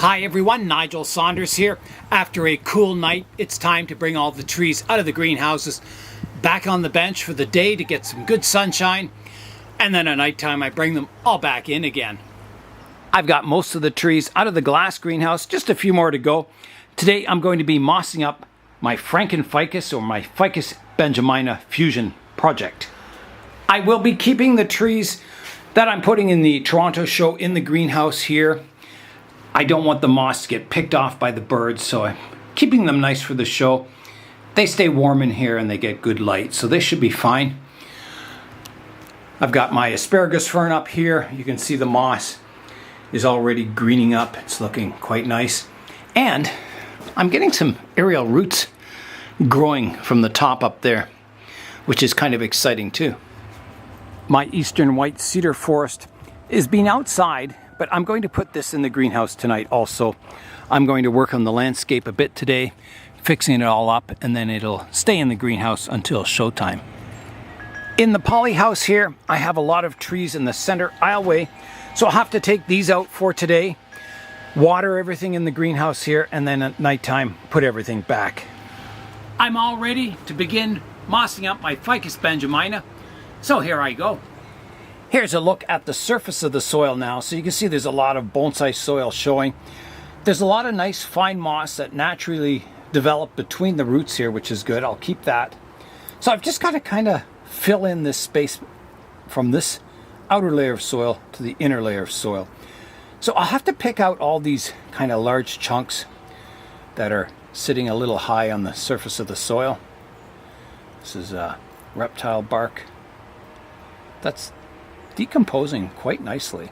Hi everyone, Nigel Saunders here. After a cool night, it's time to bring all the trees out of the greenhouses, back on the bench for the day to get some good sunshine, and then at nighttime I bring them all back in again. I've got most of the trees out of the glass greenhouse, just a few more to go. Today I'm going to be mossing up my Ficus or my Ficus benjamina fusion project. I will be keeping the trees that I'm putting in the Toronto show in the greenhouse here. I don't want the moss to get picked off by the birds, so I'm keeping them nice for the show. They stay warm in here and they get good light, so they should be fine. I've got my asparagus fern up here. You can see the moss is already greening up. It's looking quite nice. And I'm getting some aerial roots growing from the top up there, which is kind of exciting too. My eastern white cedar forest is being outside, but I'm going to put this in the greenhouse tonight also. I'm going to work on the landscape a bit today, fixing it all up, and then it'll stay in the greenhouse until showtime. In the poly house here, I have a lot of trees in the center aisleway, so I'll have to take these out for today, water everything in the greenhouse here, and then at nighttime put everything back. I'm all ready to begin mossing up my Ficus benjamina, so here I go. Here's a look at the surface of the soil now. So you can see there's a lot of bonsai soil showing. There's a lot of nice fine moss that naturally develop between the roots here, which is good. I'll keep that. So I've just got to kind of fill in this space from this outer layer of soil to the inner layer of soil. So I'll have to pick out all these kind of large chunks that are sitting a little high on the surface of the soil. This is reptile bark. That's decomposing quite nicely.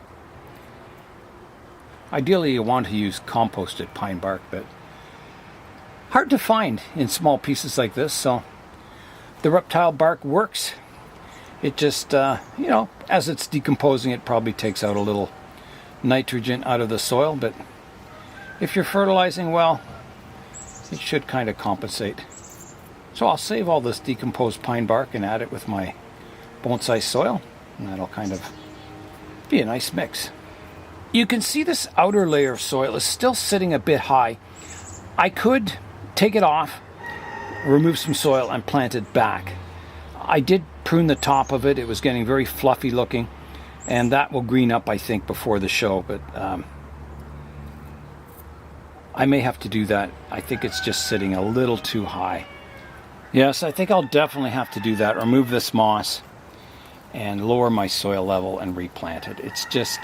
Ideally you want to use composted pine bark, but hard to find in small pieces like this, so the reptile bark works. It just, as it's decomposing, it probably takes out a little nitrogen out of the soil, but if you're fertilizing well, it should kind of compensate. So I'll save all this decomposed pine bark and add it with my bonsai soil, and that'll kind of be a nice mix. You can see this outer layer of soil is still sitting a bit high. I could take it off, remove some soil, and plant it back. I did prune the top of it. It was getting very fluffy looking, and that will green up, I think, before the show, but I may have to do that. I think it's just sitting a little too high. Yes, I think I'll definitely have to do that. Remove this moss and lower my soil level and replant it. It's just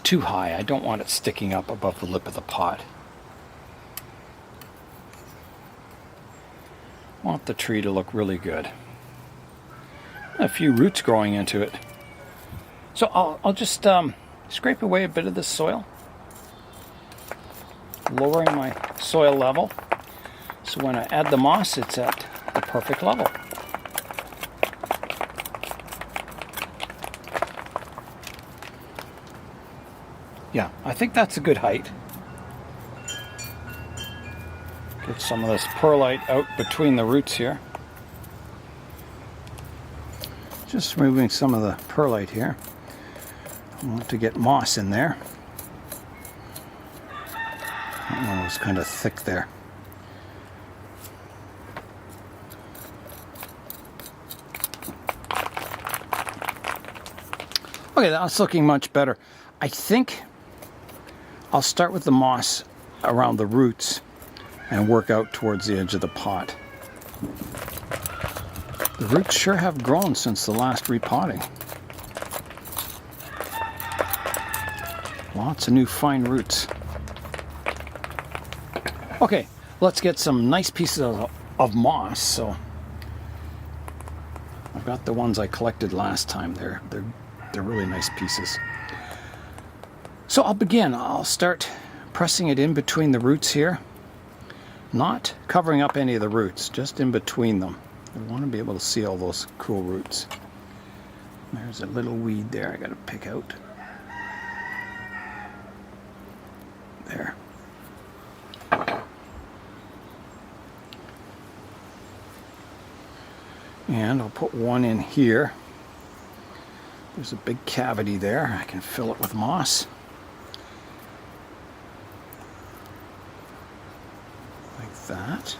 too high. I don't want it sticking up above the lip of the pot. I want the tree to look really good. A few roots growing into it. So I'll just scrape away a bit of this soil, lowering my soil level, so when I add the moss, it's at the perfect level. Yeah, I think that's a good height. Get some of this perlite out between the roots here. Just removing some of the perlite here. I want to get moss in there. That one was kind of thick there. Okay, that's looking much better. I think I'll start with the moss around the roots and work out towards the edge of the pot. The roots sure have grown since the last repotting. Lots of new fine roots. Okay, let's get some nice pieces of moss. So I've got the ones I collected last time. They're really nice pieces. So I'll begin. I'll start pressing it in between the roots here. Not covering up any of the roots, just in between them. I want to be able to see all those cool roots. There's a little weed there I got to pick out. There. And I'll put one in here. There's a big cavity there. I can fill it with moss. that.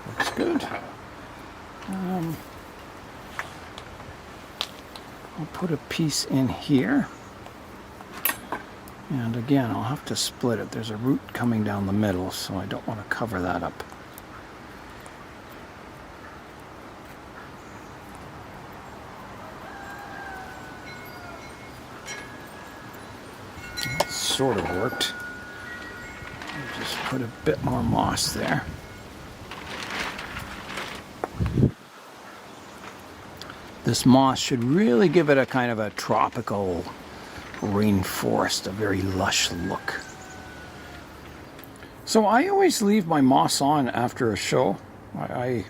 Looks good. I'll put a piece in here. And again, I'll have to split it. There's a root coming down the middle, so I don't want to cover that up. That sort of worked. I'll just put a bit more moss there. This moss should really give it a kind of a tropical rainforest, a very lush look. So I always leave my moss on after a show. I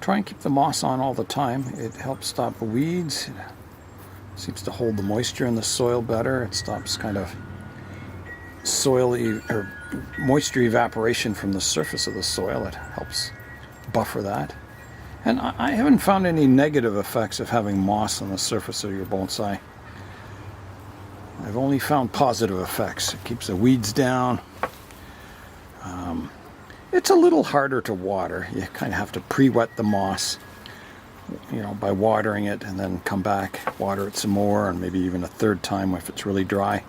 try and keep the moss on all the time. It helps stop the weeds. It seems to hold the moisture in the soil better. It stops kind of moisture evaporation from the surface of the soil. It helps buffer that. And I haven't found any negative effects of having moss on the surface of your bonsai. I've only found positive effects. It keeps the weeds down. It's a little harder to water. You kind of have to pre-wet the moss, by watering it, and then come back, water it some more, and maybe even a third time if it's really dry.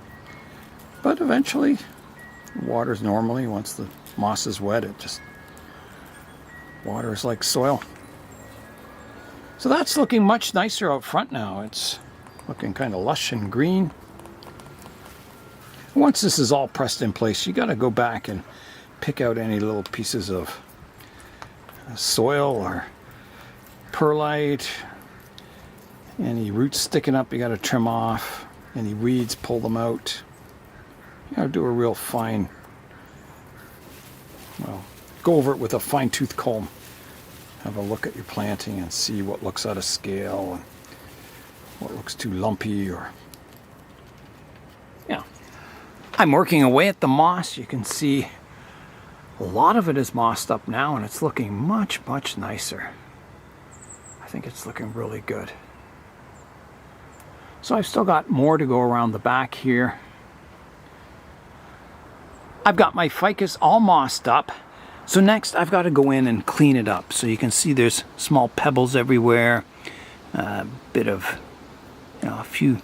But eventually, it waters normally. Once the moss is wet, it just waters like soil. So that's looking much nicer out front now. It's looking kind of lush and green. Once this is all pressed in place, you got to go back and pick out any little pieces of soil or perlite. Any roots sticking up, you got to trim off. Any weeds, pull them out. Do a real fine, go over it with a fine-tooth comb. Have a look at your planting and see what looks out of scale and what looks too lumpy or... I'm working away at the moss. You can see a lot of it is mossed up now, and it's looking much, much nicer. I think it's looking really good. So I've still got more to go around the back here. I've got my ficus all mossed up. So next I've got to go in and clean it up. So you can see there's small pebbles everywhere. A bit of, a few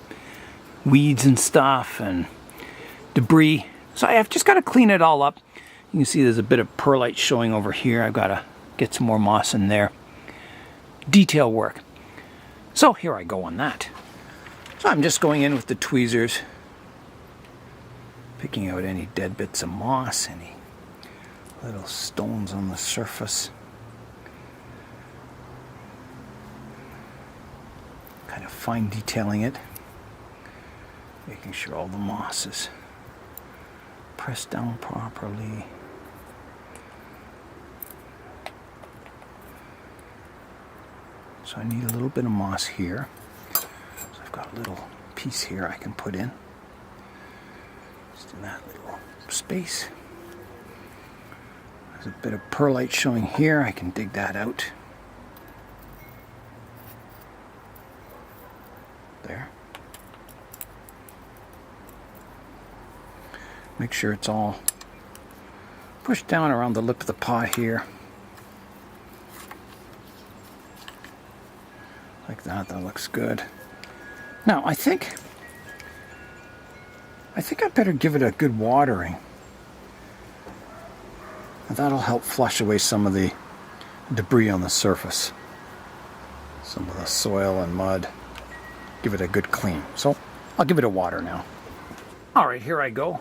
weeds and stuff and debris. So I've just got to clean it all up. You can see there's a bit of perlite showing over here. I've got to get some more moss in there. Detail work. So here I go on that. So I'm just going in with the tweezers, picking out any dead bits of moss, any little stones on the surface. Kind of fine detailing it, making sure all the moss is pressed down properly. So I need a little bit of moss here. So I've got a little piece here I can put in. Just in that little space. There's a bit of perlite showing here. I can dig that out. There. Make sure it's all pushed down around the lip of the pot here. Like that. That looks good. Now I think I better give it a good watering. That'll help flush away some of the debris on the surface. Some of the soil and mud. Give it a good clean. So I'll give it a water now. Alright, here I go.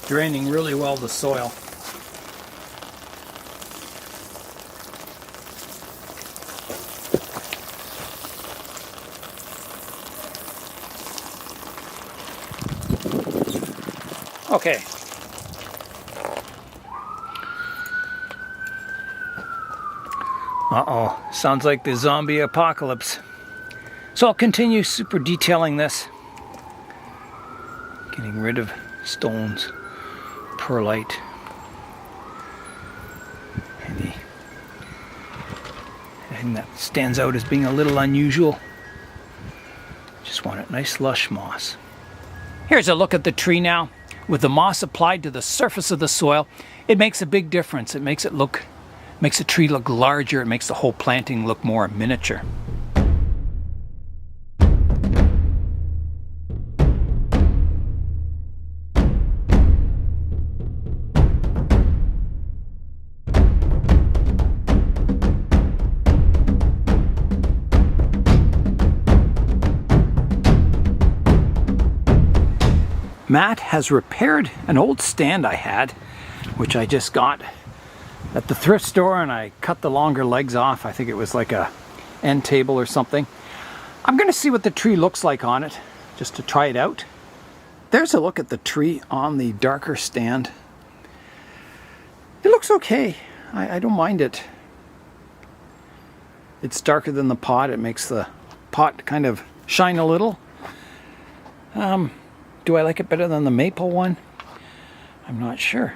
Draining really well the soil. Okay. Uh-oh. Sounds like the zombie apocalypse. So I'll continue super detailing this. Getting rid of stones, perlite. anything that stands out as being a little unusual. Just want a nice lush moss. Here's a look at the tree now. With the moss applied to the surface of the soil, it makes a big difference. It makes the tree look larger. It makes the whole planting look more miniature. Matt has repaired an old stand I had, which I just got at the thrift store, and I cut the longer legs off. I think it was like a end table or something. I'm going to see what the tree looks like on it, just to try it out. There's a look at the tree on the darker stand. It looks okay. I don't mind it. It's darker than the pot. It makes the pot kind of shine a little. Do I like it better than the maple one? I'm not sure.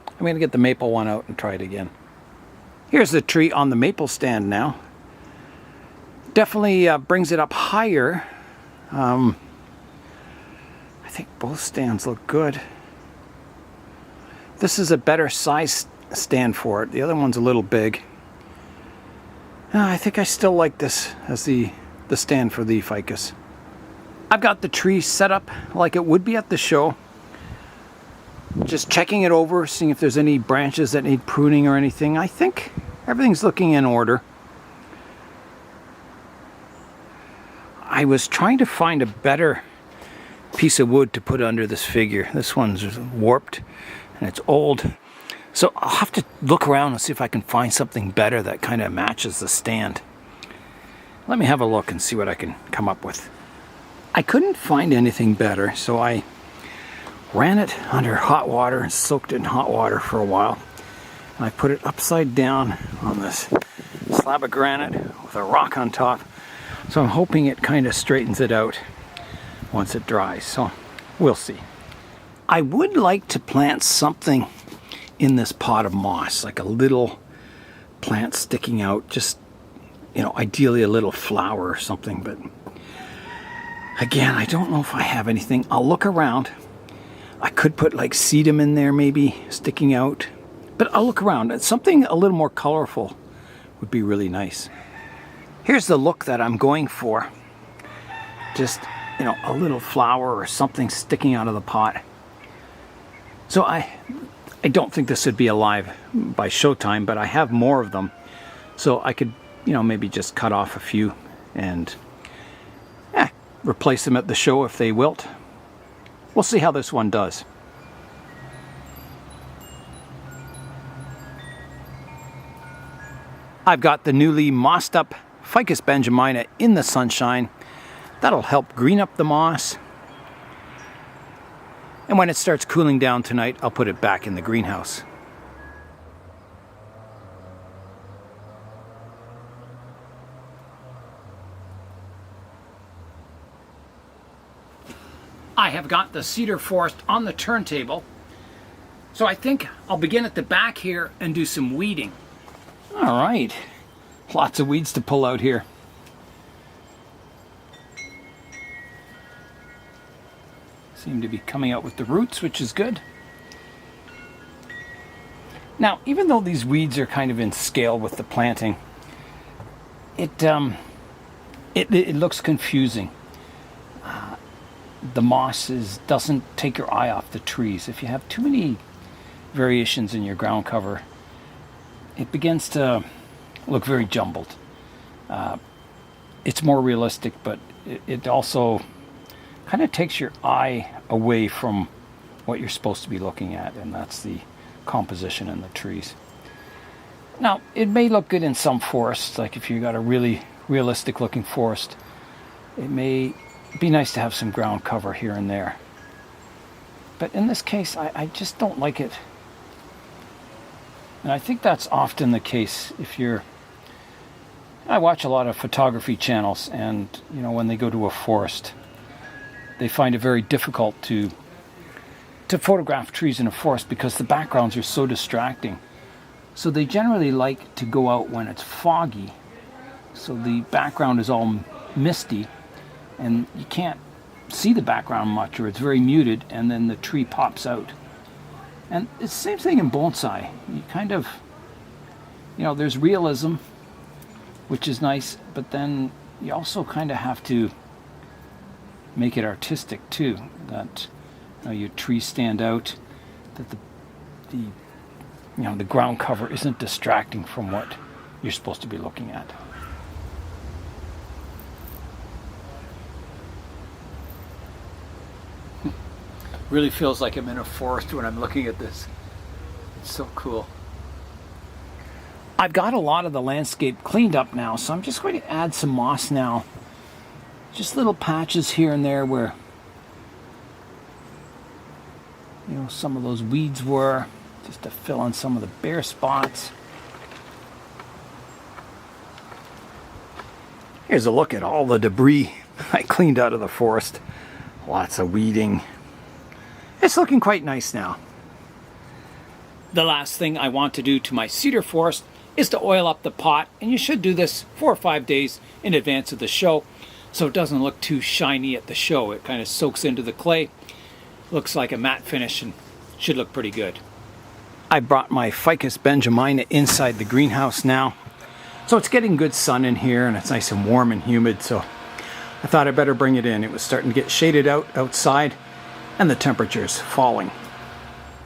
I'm going to get the maple one out and try it again. Here's the tree on the maple stand now. Definitely brings it up higher. I think both stands look good. This is a better size stand for it. The other one's a little big. I think I still like this as the stand for the ficus. I've got the tree set up like it would be at the show. Just checking it over, seeing if there's any branches that need pruning or anything. I think everything's looking in order. I was trying to find a better piece of wood to put under this figure. This one's warped and it's old. So I'll have to look around and see if I can find something better that kind of matches the stand. Let me have a look and see what I can come up with. I couldn't find anything better, so I ran it under hot water and soaked it in hot water for a while. And I put it upside down on this slab of granite with a rock on top. So I'm hoping it kind of straightens it out once it dries. So we'll see. I would like to plant something in this pot of moss, like a little plant sticking out, just, ideally a little flower or something, but again, I don't know if I have anything. I'll look around. I could put like sedum in there maybe, sticking out. But I'll look around. Something a little more colorful would be really nice. Here's the look that I'm going for. Just, a little flower or something sticking out of the pot. So I don't think this would be alive by showtime, but I have more of them. So I could, maybe just cut off a few and replace them at the show if they wilt. We'll see how this one does. I've got the newly mossed up Ficus benjamina in the sunshine. That'll help green up the moss. And when it starts cooling down tonight, I'll put it back in the greenhouse. I have got the cedar forest on the turntable, so I think I'll begin at the back here and do some weeding. All right, lots of weeds to pull out here. Seem to be coming out with the roots, which is good. Now, even though these weeds are kind of in scale with the planting, it looks confusing. The moss doesn't take your eye off the trees. If you have too many variations in your ground cover, it begins to look very jumbled. It's more realistic, but it also kind of takes your eye away from what you're supposed to be looking at, and that's the composition in the trees. Now, it may look good in some forests, like if you got a really realistic looking forest, it may be nice to have some ground cover here and there. But in this case, I just don't like it. And I think that's often the case if you're... I watch a lot of photography channels, and when they go to a forest, they find it very difficult to photograph trees in a forest because the backgrounds are so distracting. So they generally like to go out when it's foggy. So the background is all misty and you can't see the background much, or it's very muted, and then the tree pops out. And it's the same thing in bonsai. You kind of, there's realism, which is nice, but then you also kind of have to make it artistic too, that your trees stand out, that the ground cover isn't distracting from what you're supposed to be looking at. Really feels like I'm in a forest when I'm looking at this. It's so cool. I've got a lot of the landscape cleaned up now, so I'm just going to add some moss now. Just little patches here and there where some of those weeds were, just to fill in some of the bare spots. Here's a look at all the debris I cleaned out of the forest. Lots of weeding. It's looking quite nice now. The last thing I want to do to my cedar forest is to oil up the pot, and you should do this 4 or 5 days in advance of the show so it doesn't look too shiny at the show. It kind of soaks into the clay, looks like a matte finish, and should look pretty good. I brought my Ficus benjamina inside the greenhouse now, so it's getting good sun in here and it's nice and warm and humid, so I thought I'd better bring it in. It was starting to get shaded outside and the temperature's falling.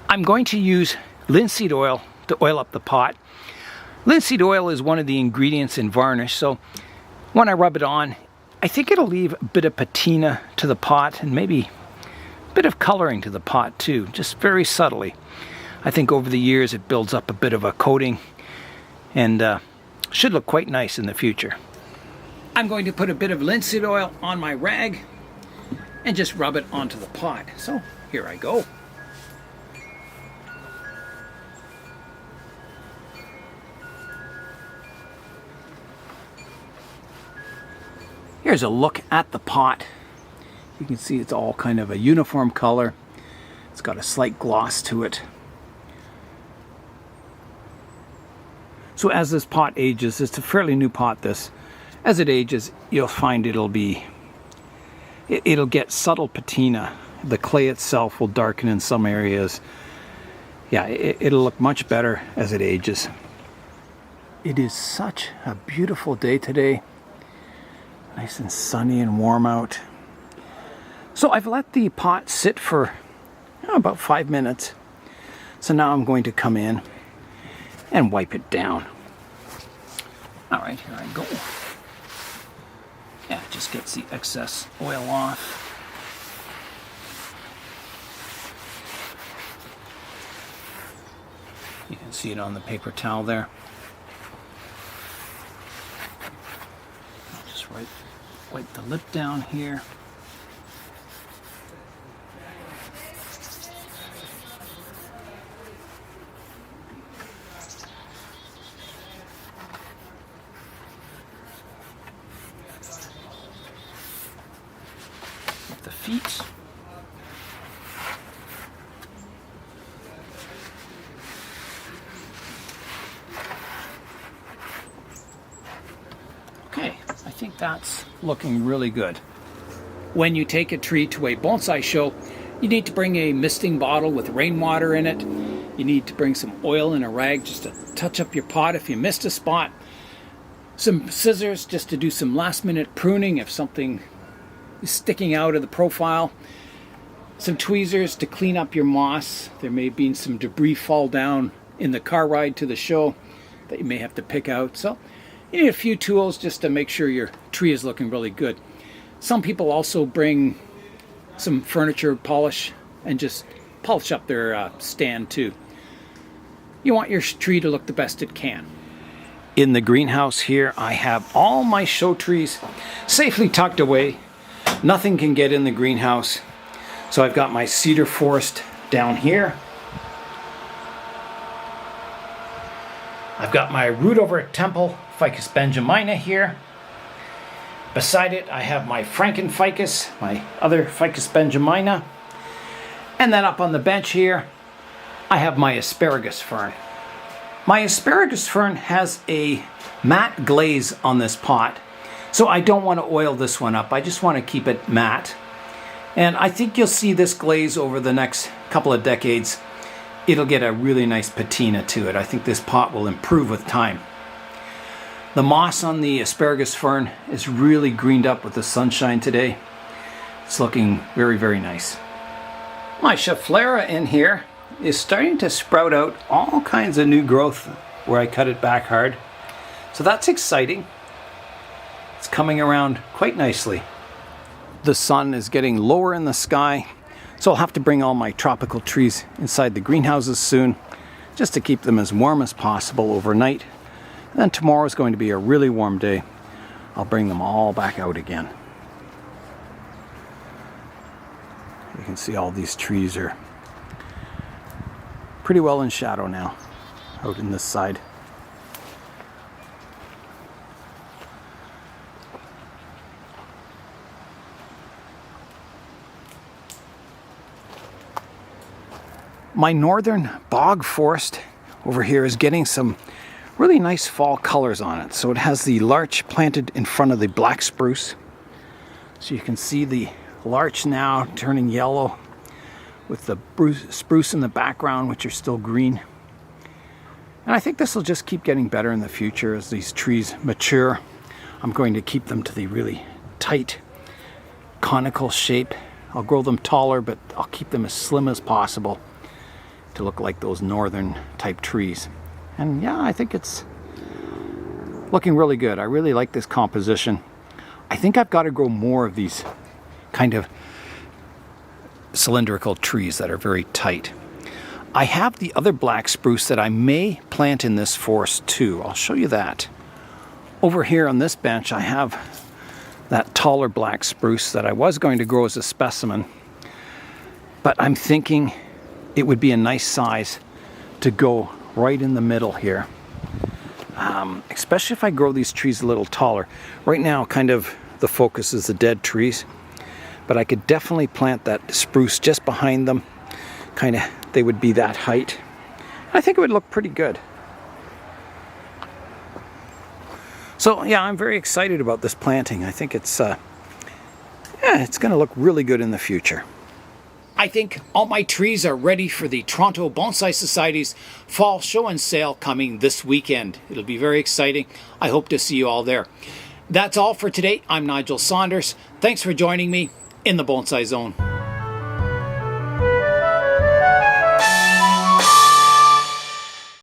I'm going to use linseed oil to oil up the pot. Linseed oil is one of the ingredients in varnish, so when I rub it on, I think it'll leave a bit of patina to the pot and maybe a bit of coloring to the pot too, just very subtly. I think over the years it builds up a bit of a coating and should look quite nice in the future. I'm going to put a bit of linseed oil on my rag and just rub it onto the pot. So here I go. Here's a look at the pot. You can see it's all kind of a uniform color. It's got a slight gloss to it. So as this pot ages, it's a fairly new pot this. As it ages, you'll find it'll get subtle patina. The clay itself will darken in some areas. Yeah, it'll look much better as it ages. It is such a beautiful day today. Nice and sunny and warm out. So I've let the pot sit for about 5 minutes. So now I'm going to come in and wipe it down. All right, here I go. Yeah, it just gets the excess oil off. You can see it on the paper towel there. I'll just wipe the lip down here. The feet. Okay, I think that's looking really good. When you take a tree to a bonsai show, you need to bring a misting bottle with rainwater in it. You need to bring some oil and a rag just to touch up your pot if you missed a spot. Some scissors just to do some last minute pruning if something sticking out of the profile. Some tweezers to clean up your moss. There may have been some debris fall down in the car ride to the show that you may have to pick out. So you need a few tools just to make sure your tree is looking really good. Some people also bring some furniture polish and just polish up their stand too. You want your tree to look the best it can. In the greenhouse here, I have all my show trees safely tucked away. Nothing can get in the greenhouse. So I've got my cedar forest down here. I've got my root over temple Ficus benjamina here. Beside it I have my Frankenficus, my other Ficus benjamina. And then up on the bench here I have my asparagus fern. My asparagus fern has a matte glaze on this pot, so I don't want to oil this one up. I just want to keep it matte. And I think you'll see this glaze over the next couple of decades. It'll get a really nice patina to it. I think this pot will improve with time. The moss on the asparagus fern is really greened up with the sunshine today. It's looking very, very nice. My Schefflera in here is starting to sprout out all kinds of new growth where I cut it back hard. So that's exciting. It's coming around quite nicely. The sun is getting lower in the sky, so I'll have to bring all my tropical trees inside the greenhouses soon, just to keep them as warm as possible overnight. And then tomorrow is going to be a really warm day. I'll bring them all back out again. You can see all these trees are pretty well in shadow now, out in this side. My northern bog forest over here is getting some really nice fall colors on it. So it has the larch planted in front of the black spruce. So you can see the larch now turning yellow with the spruce in the background, which are still green. And I think this will just keep getting better in the future as these trees mature. I'm going to keep them to the really tight conical shape. I'll grow them taller, but I'll keep them as slim as possible to look like those northern type trees. And yeah, I think it's looking really good. I really like this composition. I think I've got to grow more of these kind of cylindrical trees that are very tight. I have the other black spruce that I may plant in this forest too. I'll show you that. Over here on this bench I have that taller black spruce that I was going to grow as a specimen, but I'm thinking it would be a nice size to go right in the middle here, especially if I grow these trees a little taller. Right now kind of the focus is the dead trees, but I could definitely plant that spruce just behind them. Kind of, they would be that height. I think it would look pretty good. So yeah, I'm very excited about this planting. I think it's it's going to look really good in the future. I think all my trees are ready for the Toronto Bonsai Society's fall show and sale coming this weekend. It'll be very exciting. I hope to see you all there. That's all for today. I'm Nigel Saunders. Thanks for joining me in the Bonsai Zone.